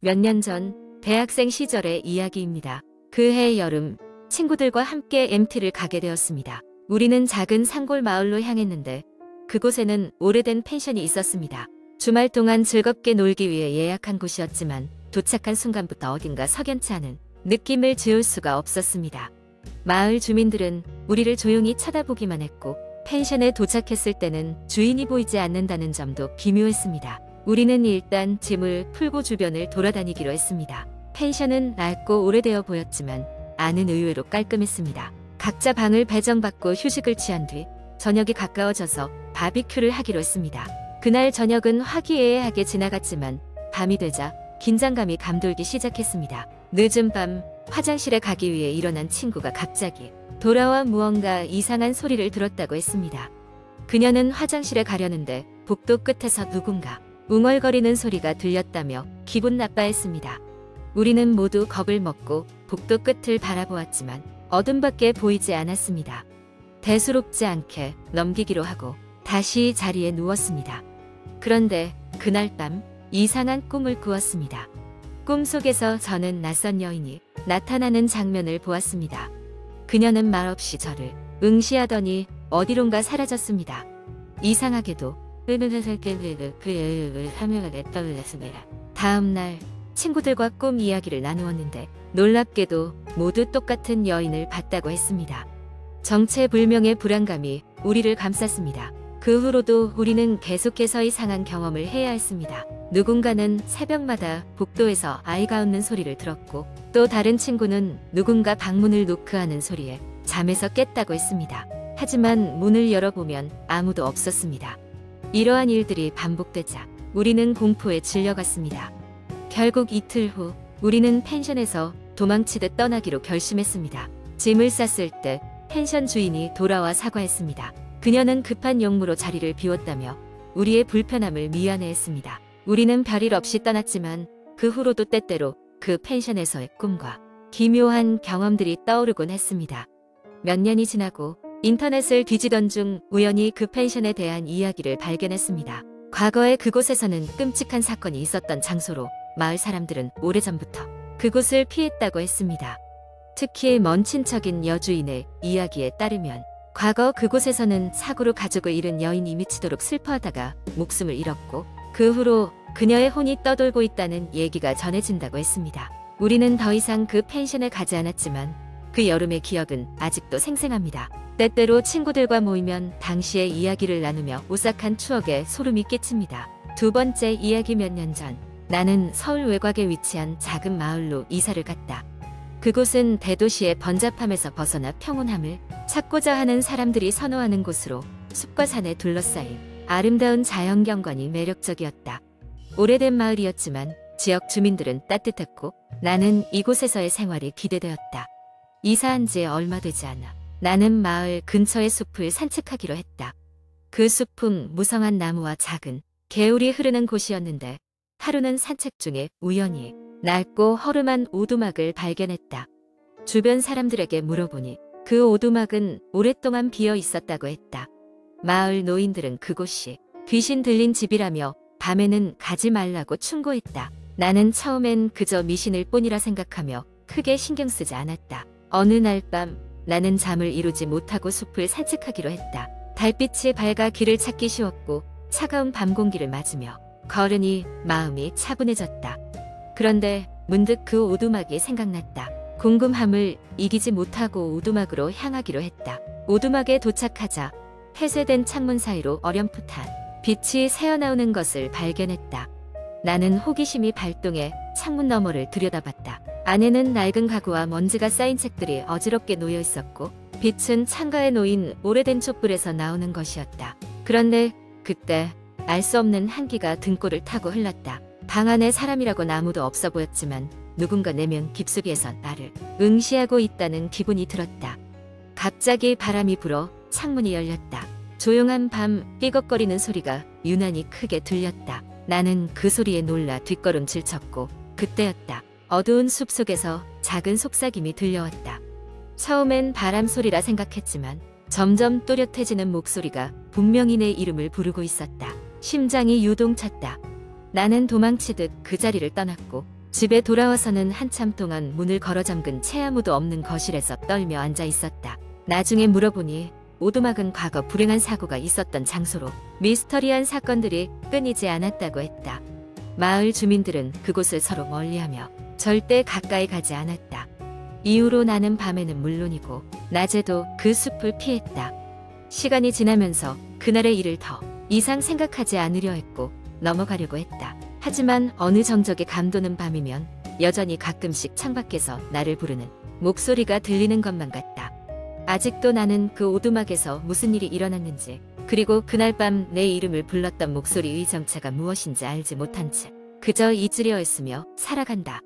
몇 년 전 대학생 시절의 이야기입니다. 그해 여름 친구들과 함께 MT를 가게 되었습니다. 우리는 작은 산골 마을로 향했는데 그곳에는 오래된 펜션이 있었습니다. 주말 동안 즐겁게 놀기 위해 예약한 곳이었지만 도착한 순간부터 어딘가 석연치 않은 느낌을 지울 수가 없었습니다. 마을 주민들은 우리를 조용히 쳐다보기만 했고 펜션에 도착했을 때는 주인이 보이지 않는다는 점도 기묘했습니다. 우리는 일단 짐을 풀고 주변을 돌아다니기로 했습니다. 펜션은 낡고 오래되어 보였지만 안은 의외로 깔끔했습니다. 각자 방을 배정받고 휴식을 취한 뒤 저녁이 가까워져서 바비큐를 하기로 했습니다. 그날 저녁은 화기애애하게 지나갔지만 밤이 되자 긴장감이 감돌기 시작했습니다. 늦은 밤 화장실에 가기 위해 일어난 친구가 갑자기 돌아와 무언가 이상한 소리를 들었다고 했습니다. 그녀는 화장실에 가려는데 복도 끝에서 누군가 웅얼거리는 소리가 들렸다며 기분 나빠했습니다. 우리는 모두 겁을 먹고 복도 끝을 바라보았지만 어둠밖에 보이지 않았습니다. 대수롭지 않게 넘기기로 하고 다시 자리에 누웠습니다. 그런데 그날 밤 이상한 꿈을 꾸었습니다. 꿈속에서 저는 낯선 여인이 나타나는 장면을 보았습니다. 그녀는 말없이 저를 응시하더니 어디론가 사라졌습니다. 이상하게도 다음날 친구들과 꿈 이야기를 나누었는데 놀랍게도 모두 똑같은 여인을 봤다고 했습니다. 정체불명의 불안감이 우리를 감쌌습니다. 그 후로도 우리는 계속해서 이상한 경험을 해야 했습니다. 누군가는 새벽마다 복도에서 아이가 웃는 소리를 들었고 또 다른 친구는 누군가 방문을 노크하는 소리에 잠에서 깼다고 했습니다. 하지만 문을 열어보면 아무도 없었습니다. 이러한 일들이 반복되자 우리는 공포에 질려갔습니다. 결국 이틀 후 우리는 펜션에서 도망치듯 떠나기로 결심했습니다. 짐을 쌌을 때 펜션 주인이 돌아와 사과했습니다. 그녀는 급한 용무로 자리를 비웠다며 우리의 불편함을 미안해했습니다. 우리는 별일 없이 떠났지만 그 후로도 때때로 그 펜션에서의 꿈과 기묘한 경험들이 떠오르곤 했습니다. 몇 년이 지나고 인터넷을 뒤지던 중 우연히 그 펜션에 대한 이야기를 발견했습니다. 과거에 그곳에서는 끔찍한 사건이 있었던 장소로 마을 사람들은 오래전부터 그곳을 피했다고 했습니다. 특히 먼 친척인 여주인의 이야기에 따르면 과거 그곳에서는 사고로 가족을 잃은 여인이 미치도록 슬퍼하다가 목숨을 잃었고 그 후로 그녀의 혼이 떠돌고 있다는 얘기가 전해진다고 했습니다. 우리는 더 이상 그 펜션에 가지 않았지만 그 여름의 기억은 아직도 생생합니다. 때때로 친구들과 모이면 당시의 이야기를 나누며 오싹한 추억에 소름이 끼칩니다. 두 번째 이야기. 몇 년 전 나는 서울 외곽에 위치한 작은 마을로 이사를 갔다. 그곳은 대도시의 번잡함에서 벗어나 평온함을 찾고자 하는 사람들이 선호하는 곳으로 숲과 산에 둘러싸인 아름다운 자연경관이 매력적이었다. 오래된 마을이었지만 지역 주민들은 따뜻했고 나는 이곳에서의 생활이 기대되었다. 이사한 지 얼마 되지 않아 나는 마을 근처의 숲을 산책하기로 했다. 그 숲은 무성한 나무와 작은 개울이 흐르는 곳이었는데 하루는 산책 중에 우연히 낡고 허름한 오두막을 발견했다. 주변 사람들에게 물어보니 그 오두막은 오랫동안 비어 있었다고 했다. 마을 노인들은 그곳이 귀신 들린 집이라며 밤에는 가지 말라고 충고했다. 나는 처음엔 그저 미신일 뿐이라 생각하며 크게 신경 쓰지 않았다. 어느 날 밤 나는 잠을 이루지 못하고 숲을 산책하기로 했다. 달빛이 밝아 길을 찾기 쉬웠고 차가운 밤 공기를 맞으며 걸으니 마음이 차분해졌다. 그런데 문득 그 오두막이 생각났다. 궁금함을 이기지 못하고 오두막으로 향하기로 했다. 오두막에 도착하자 폐쇄된 창문 사이로 어렴풋한 빛이 새어나오는 것을 발견했다. 나는 호기심이 발동해 창문 너머를 들여다봤다. 안에는 낡은 가구와 먼지가 쌓인 책들이 어지럽게 놓여 있었고 빛은 창가에 놓인 오래된 촛불에서 나오는 것이었다. 그런데 그때 알 수 없는 한기가 등골을 타고 흘렀다. 방 안에 사람이라곤 아무도 없어 보였지만 누군가 내면 깊숙이에서 나를 응시하고 있다는 기분이 들었다. 갑자기 바람이 불어 창문이 열렸다. 조용한 밤 삐걱거리는 소리가 유난히 크게 들렸다. 나는 그 소리에 놀라 뒷걸음질 쳤고 그때였다. 어두운 숲속에서 작은 속삭임이 들려왔다. 처음엔 바람 소리라 생각했지만 점점 또렷해지는 목소리가 분명히 내 이름을 부르고 있었다. 심장이 유동쳤다. 나는 도망치듯 그 자리를 떠났고 집에 돌아와서는 한참 동안 문을 걸어 잠근 채 아무도 없는 거실에서 떨며 앉아 있었다. 나중에 물어보니 오두막은 과거 불행한 사고가 있었던 장소로 미스터리한 사건들이 끊이지 않았다고 했다. 마을 주민들은 그곳을 서로 멀리하며 절대 가까이 가지 않았다. 이후로 나는 밤에는 물론이고 낮에도 그 숲을 피했다. 시간이 지나면서 그날의 일을 더 이상 생각하지 않으려 했고 넘어가려고 했다. 하지만 어느 정적이 감도는 밤이면 여전히 가끔씩 창밖에서 나를 부르는 목소리가 들리는 것만 같다. 아직도 나는 그 오두막에서 무슨 일이 일어났는지, 그리고 그날 밤 내 이름을 불렀던 목소리의 정체가 무엇인지 알지 못한 채 그저 잊으려 했으며 살아간다.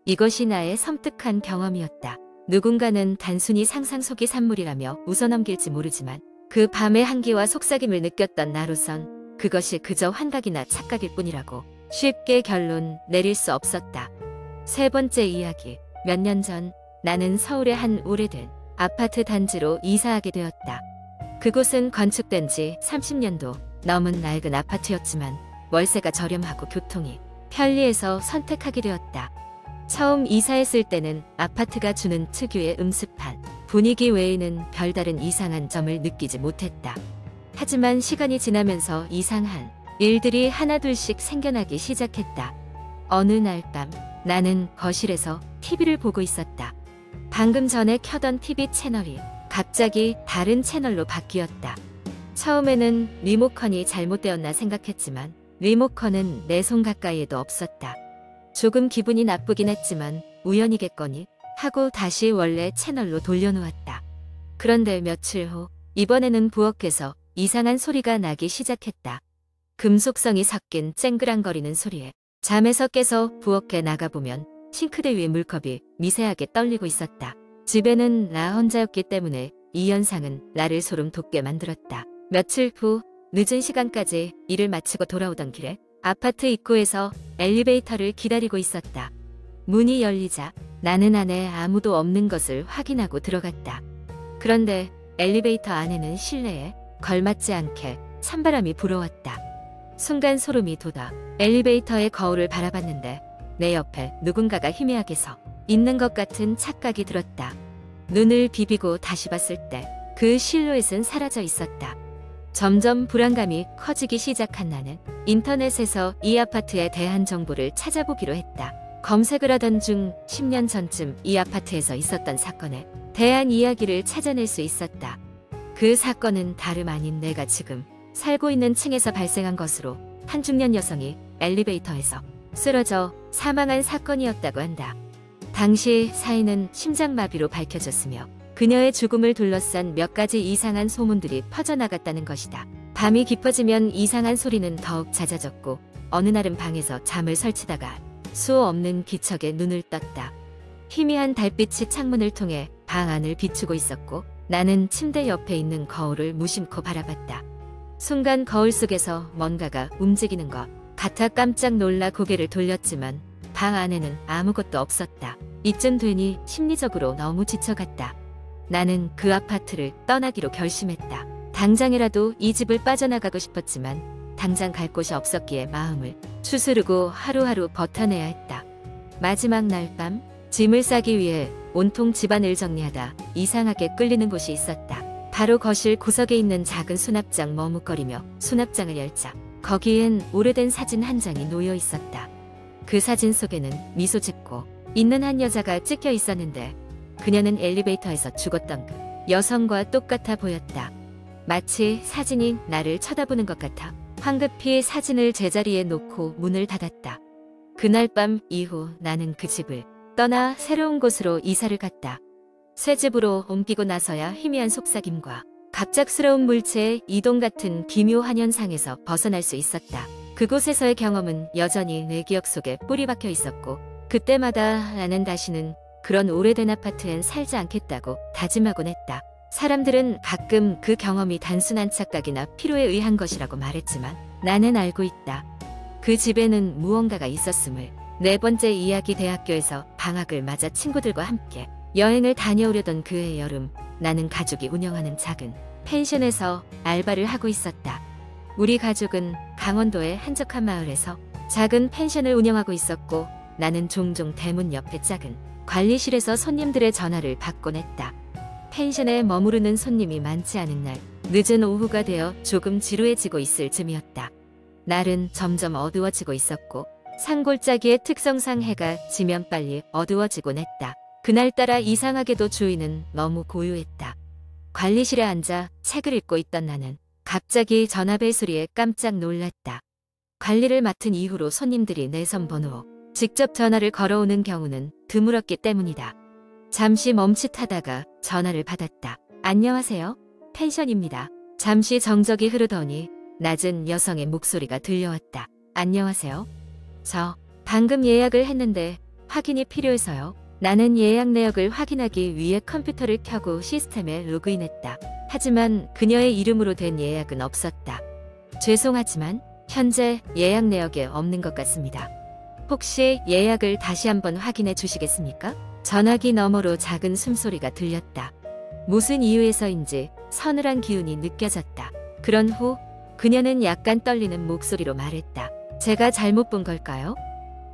이것이 나의 섬뜩한 경험이었다. 누군가는 단순히 상상 속의 산물이라며 웃어넘길지 모르지만 그 밤의 한기와 속삭임을 느꼈던 나로선 그것이 그저 환각이나 착각일 뿐이라고 쉽게 결론 내릴 수 없었다. 세 번째 이야기. 몇 년 전 나는 서울의 한 오래된 아파트 단지로 이사하게 되었다. 그곳은 건축된 지 30년도 넘은 낡은 아파트였지만 월세가 저렴하고 교통이 편리해서 선택하게 되었다. 처음 이사했을 때는 아파트가 주는 특유의 음습한 분위기 외에는 별다른 이상한 점을 느끼지 못했다. 하지만 시간이 지나면서 이상한 일들이 하나둘씩 생겨나기 시작했다. 어느 날 밤 나는 거실에서 TV를 보고 있었다. 방금 전에 켜던 TV 채널이 갑자기 다른 채널로 바뀌었다. 처음에는 리모컨이 잘못되었나 생각했지만 리모컨은 내 손 가까이에도 없었다. 조금 기분이 나쁘긴 했지만 우연이겠거니 하고 다시 원래 채널로 돌려놓았다. 그런데 며칠 후 이번에는 부엌에서 이상한 소리가 나기 시작했다. 금속성이 섞인 쨍그랑거리는 소리에 잠에서 깨서 부엌에 나가보면 싱크대 위에 물컵이 미세하게 떨리고 있었다. 집에는 나 혼자였기 때문에 이 현상은 나를 소름 돋게 만들었다. 며칠 후 늦은 시간까지 일을 마치고 돌아오던 길에 아파트 입구에서 엘리베이터를 기다리고 있었다. 문이 열리자 나는 안에 아무도 없는 것을 확인하고 들어갔다. 그런데 엘리베이터 안에는 실내에 걸맞지 않게 찬바람이 불어왔다. 순간 소름이 돋아 엘리베이터의 거울을 바라봤는데 내 옆에 누군가가 희미하게 서 있는 것 같은 착각이 들었다. 눈을 비비고 다시 봤을 때 그 실루엣은 사라져 있었다. 점점 불안감이 커지기 시작한 나는 인터넷에서 이 아파트에 대한 정보를 찾아보기로 했다. 검색을 하던 중 10년 전쯤 이 아파트에서 있었던 사건에 대한 이야기를 찾아낼 수 있었다. 그 사건은 다름 아닌 내가 지금 살고 있는 층에서 발생한 것으로 한 중년 여성이 엘리베이터에서 쓰러져 사망한 사건이었다고 한다. 당시 사인은 심장마비로 밝혀졌으며 그녀의 죽음을 둘러싼 몇 가지 이상한 소문들이 퍼져나갔다는 것이다. 밤이 깊어지면 이상한 소리는 더욱 잦아졌고 어느 날은 방에서 잠을 설치다가 수 없는 기척에 눈을 떴다. 희미한 달빛이 창문을 통해 방 안을 비추고 있었고 나는 침대 옆에 있는 거울을 무심코 바라봤다. 순간 거울 속에서 뭔가가 움직이는 것 같아 깜짝 놀라 고개를 돌렸지만 방 안에는 아무것도 없었다. 이쯤 되니 심리적으로 너무 지쳐갔다. 나는 그 아파트를 떠나기로 결심했다. 당장이라도 이 집을 빠져나가고 싶었지만 당장 갈 곳이 없었기에 마음을 추스르고 하루하루 버텨내야 했다. 마지막 날 밤 짐을 싸기 위해 온통 집안을 정리하다 이상하게 끌리는 곳이 있었다. 바로 거실 구석에 있는 작은 수납장. 머뭇거리며 수납장을 열자 거기엔 오래된 사진 한 장이 놓여 있었다. 그 사진 속에는 미소 짓고 있는 한 여자가 찍혀 있었는데 그녀는 엘리베이터에서 죽었던 그 여성과 똑같아 보였다. 마치 사진이 나를 쳐다보는 것 같아 황급히 사진을 제자리에 놓고 문을 닫았다. 그날 밤 이후 나는 그 집을 떠나 새로운 곳으로 이사를 갔다. 새 집으로 옮기고 나서야 희미한 속삭임과 갑작스러운 물체의 이동 같은 기묘한 현상에서 벗어날 수 있었다. 그곳에서의 경험은 여전히 내 기억 속에 뿌리 박혀 있었고 그때마다 나는 다시는 그런 오래된 아파트엔 살지 않겠다고 다짐하곤 했다. 사람들은 가끔 그 경험이 단순한 착각이나 피로에 의한 것이라고 말했지만 나는 알고 있다. 그 집에는 무언가가 있었음을. 네 번째 이야기. 대학교에서 방학을 맞아 친구들과 함께 여행을 다녀오려던 그해 여름 나는 가족이 운영하는 작은 펜션에서 알바를 하고 있었다. 우리 가족은 강원도의 한적한 마을에서 작은 펜션을 운영하고 있었고 나는 종종 대문 옆에 작은 관리실에서 손님들의 전화를 받곤 했다. 펜션에 머무르는 손님이 많지 않은 날, 늦은 오후가 되어 조금 지루해지고 있을 즈음이었다. 날은 점점 어두워지고 있었고 산골짜기의 특성상 해가 지면 빨리 어두워지곤 했다. 그날따라 이상하게도 주인은 너무 고요했다. 관리실에 앉아 책을 읽고 있던 나는 갑자기 전화벨 소리에 깜짝 놀랐다. 관리를 맡은 이후로 손님들이 내 선번호로 직접 전화를 걸어오는 경우는 드물었기 때문이다. 잠시 멈칫하다가 전화를 받았다. 안녕하세요. 펜션입니다. 잠시 정적이 흐르더니 낮은 여성의 목소리가 들려왔다. 안녕하세요. 저 방금 예약을 했는데 확인이 필요해서요. 나는 예약 내역을 확인하기 위해 컴퓨터를 켜고 시스템에 로그인했다. 하지만 그녀의 이름으로 된 예약은 없었다. 죄송하지만 현재 예약 내역에 없는 것 같습니다. 혹시 예약을 다시 한번 확인해 주시겠습니까? 전화기 너머로 작은 숨소리가 들렸다. 무슨 이유에서인지 서늘한 기운이 느껴졌다. 그런 후 그녀는 약간 떨리는 목소리로 말했다. 제가 잘못 본 걸까요?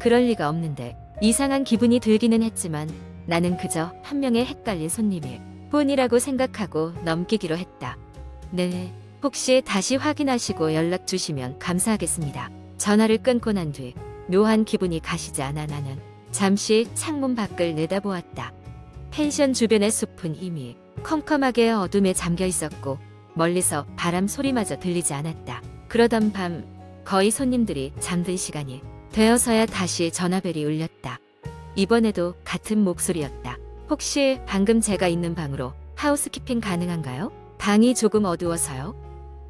그럴 리가 없는데 이상한 기분이 들기는 했지만 나는 그저 한 명의 헷갈린 손님일 뿐이라고 생각하고 넘기기로 했다. 네, 혹시 다시 확인하시고 연락 주시면 감사하겠습니다. 전화를 끊고 난 뒤 묘한 기분이 가시지 않아 나는 잠시 창문 밖을 내다보았다. 펜션 주변의 숲은 이미 컴컴하게 어둠에 잠겨 있었고 멀리서 바람 소리마저 들리지 않았다. 그러던 밤 거의 손님들이 잠든 시간이 되어서야 다시 전화벨이 울렸다. 이번에도 같은 목소리였다. 혹시 방금 제가 있는 방으로 하우스키핑 가능한가요? 방이 조금 어두워서요.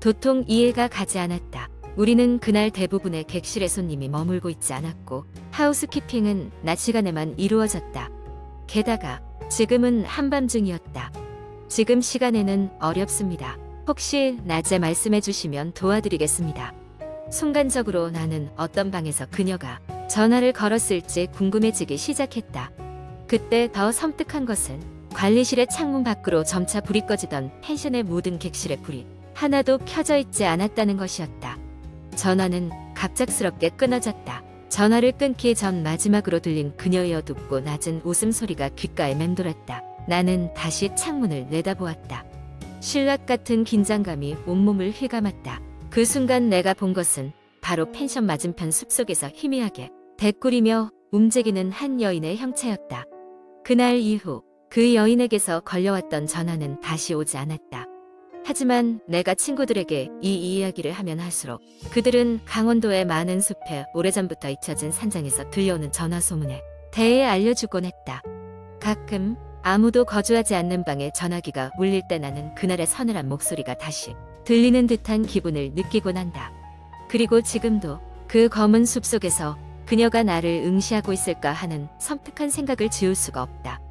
도통 이해가 가지 않았다. 우리는 그날 대부분의 객실에 손님이 머물고 있지 않았고 하우스키핑은 낮 시간에만 이루어졌다. 게다가 지금은 한밤중이었다. 지금 시간에는 어렵습니다. 혹시 낮에 말씀해 주시면 도와드리겠습니다. 순간적으로 나는 어떤 방에서 그녀가 전화를 걸었을지 궁금해지기 시작했다. 그때 더 섬뜩한 것은 관리실의 창문 밖으로 점차 불이 꺼지던 펜션의 모든 객실의 불이 하나도 켜져 있지 않았다는 것이었다. 전화는 갑작스럽게 끊어졌다. 전화를 끊기 전 마지막으로 들린 그녀의 어둡고 낮은 웃음소리가 귓가에 맴돌았다. 나는 다시 창문을 내다보았다. 신락 같은 긴장감이 온몸을 휘감았다. 그 순간 내가 본 것은 바로 펜션 맞은편 숲속에서 희미하게 대꾸리며 움직이는 한 여인의 형체였다. 그날 이후 그 여인에게서 걸려왔던 전화는 다시 오지 않았다. 하지만 내가 친구들에게 이 이야기를 하면 할수록 그들은 강원도의 많은 숲에 오래전부터 잊혀진 산장에서 들려오는 전화 소문에 대해 알려주곤 했다. 가끔 아무도 거주하지 않는 방에 전화기가 울릴 때 나는 그날의 서늘한 목소리가 다시 들리는 듯한 기분을 느끼곤 한다. 그리고 지금도 그 검은 숲속에서 그녀가 나를 응시하고 있을까 하는 섬뜩한 생각을 지울 수가 없다.